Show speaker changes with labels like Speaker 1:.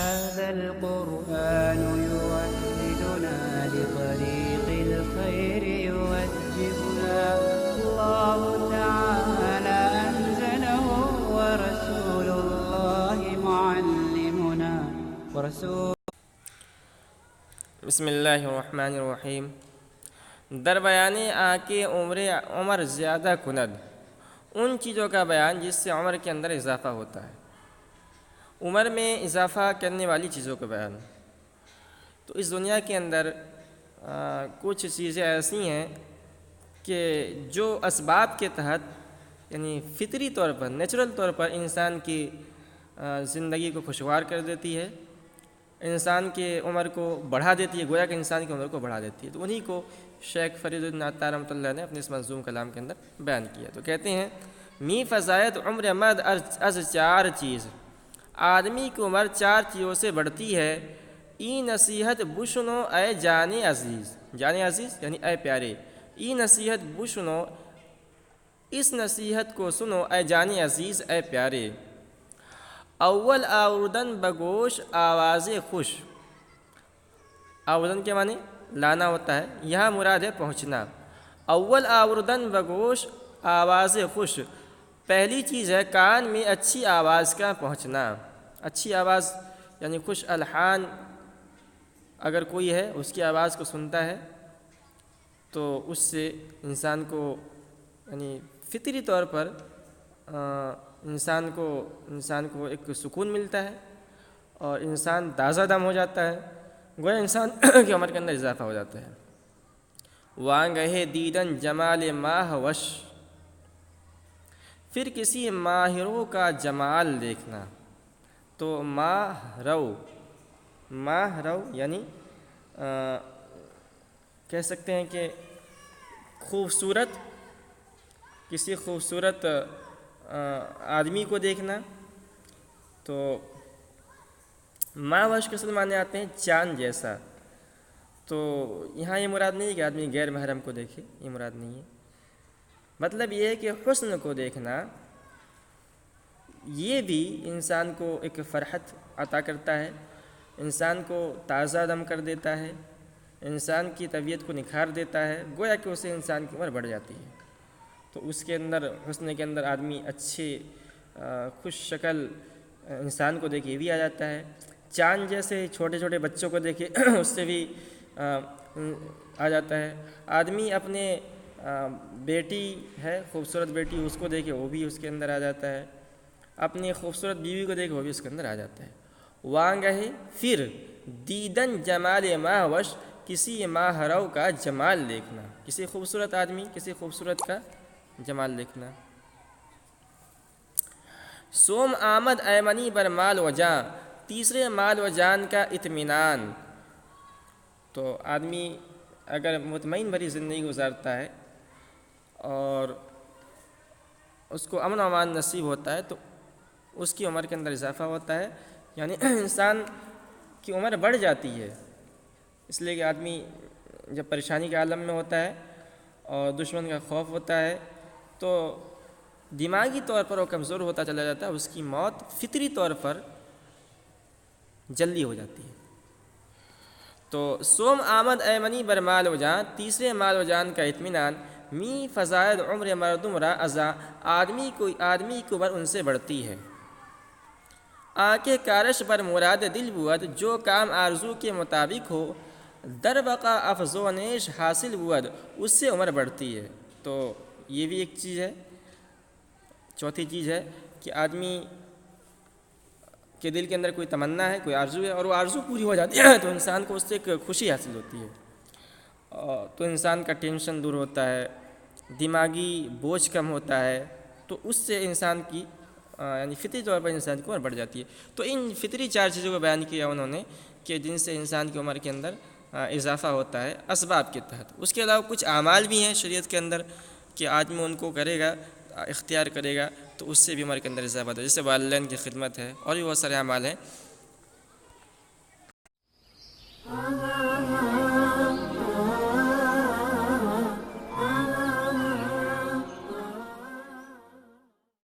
Speaker 1: هذا القرآن يوحدنا لطريق الخير يوجهنا الله تعالى أنزله ورسول الله معلمنا
Speaker 2: بسم اللہ الرحمن الرحیم۔ در بیان آکے عمر زیادہ کند ان چیزوں کا بیان جس سے عمر کے اندر اضافہ ہوتا ہے، عمر میں اضافہ کرنے والی چیزوں کا بیان۔ تو اس دنیا کے اندر کچھ چیزیں ایسی ہیں کہ جو اسباب کے تحت یعنی فطری طور پر نیچرل طور پر انسان کی زندگی کو خوشگوار کر دیتی ہے، انسان کے عمر کو بڑھا دیتی ہے، گویا کہ انسان کی عمر کو بڑھا دیتی ہے۔ تو انہی کو شیخ فرید الدین عطار رحمۃ اللہ نے اپنے اس منظوم کلام کے اندر بیان کیا۔ تو کہتے ہیں می فزائد عمر مرد از چار چیز، آدمی کی عمر چار چیزوں سے بڑھتی ہے۔ ای نصیحت بشنو اے جان عزیز، جان عزیز یعنی اے پیارے، ای نصیحت بشنو، اس نصیحت کو سنو، اے جان عزیز اے پیارے۔ اول آوردن بگوش آواز خوش، آوردن کے معنی لانا ہوتا ہے، یہاں مراد ہے پہنچنا۔ اول آوردن بگوش آواز خوش، پہلی چیز ہے کان میں اچھی آواز کا پہنچنا۔ اچھی آواز یعنی خوش الحان اگر کوئی ہے اس کی آواز کو سنتا ہے تو اس سے انسان کو یعنی فطری طور پر انسان کو ایک سکون ملتا ہے اور انسان تازہ دم ہو جاتا ہے، گویا انسان کی عمر کے اندر اضافہ ہو جاتا ہے۔ وانگہ دیدن جمال ماہ وش، پھر کسی ماہرو کا جمال دیکھنا۔ تو ماہ رو یعنی کہہ سکتے ہیں کہ خوبصورت، کسی خوبصورت آدمی کو دیکھنا۔ تو ماہ وش کے اصل معنی آتے ہیں چاند جیسا۔ تو یہاں یہ مراد نہیں ہے کہ آدمی غیر محرم کو دیکھے، یہ مراد نہیں ہے، مطلب یہ ہے کہ حسن کو دیکھنا یہ بھی انسان کو ایک فرحت عطا کرتا ہے، انسان کو تازہ دم کر دیتا ہے، انسان کی طبیعت کو نکھار دیتا ہے، گویا کہ اسے انسان کی عمر بڑھ جاتی ہے۔ تو اس کے اندر حسن کے اندر آدمی اچھے خوش شکل انسان کو دیکھے بھی آ جاتا ہے، چاند جیسے چھوٹے چھوٹے بچوں کو دیکھے اس سے بھی آ جاتا ہے، آدمی اپنے بیٹی ہے خوبصورت بیٹی اس کو دیکھے وہ بھی اس کے اندر آ جاتا ہے، اپنی خوبصورت بیوی کو دیکھے وہ بھی اس کے اندر آ جاتا ہے۔ وانگہ پھر دیدن جمال ماہ وش، کسی ماہ رو کا جمال دیکھنا، کسی خوبصورت آدمی کسی خوبصورت کا جمال دیکھنا۔ سوم آمد ایمنی بر مال و جاں، تیسرے مال و جان کا اطمینان۔ تو آدمی اگر مطمئن بھری زندگی گزارتا ہے اور اس کو امن و امان نصیب ہوتا ہے تو اس کی عمر کے اندر اضافہ ہوتا ہے، یعنی انسان کی عمر بڑھ جاتی ہے، اس لیے کہ آدمی جب پریشانی کے عالم میں ہوتا ہے اور دشمن کا خوف ہوتا ہے تو دماغی طور پر وہ کمزور ہوتا چلا جاتا ہے، اس کی موت فطری طور پر جلدی ہو جاتی ہے۔ تو سوم آمد ایمنی بر مال و جان، تیسرے مال و جان کا اطمینان۔ می فزائد عمر مردم را ازا، آدمی کی عمر ان سے بڑھتی ہے۔ آنکھ کارش بر مراد دل بود، جو کام آرزو کے مطابق ہو، در بقا افزو نیش حاصل بود، اس سے عمر بڑھتی ہے۔ تو یہ بھی ایک چیز ہے، چوتھی چیز ہے کہ آدمی کے دل کے اندر کوئی تمنا ہے، کوئی آرزو ہے اور وہ آرزو پوری ہو جاتی ہے تو انسان کو اس سے ایک خوشی حاصل ہوتی ہے، تو انسان کا ٹینشن دور ہوتا ہے، دماغی بوجھ کم ہوتا ہے، تو اس سے انسان کی یعنی فطری طور پر انسان کی عمر بڑھ جاتی ہے۔ تو ان فطری چار چیزوں کو بیان کیا انہوں نے کہ جن سے انسان کی عمر کے اندر اضافہ ہوتا ہے اسباب کے تحت۔ اس کے علاوہ کچھ اعمال بھی ہیں شریعت کے اندر کہ آدمی ان کو کرے گا، اختیار کرے گا تو اس سے بھی عمر کے اندر اضافہ ہوتا ہے، جیسے والدین کی خدمت ہے اور بھی بہت سارے اعمال ہیں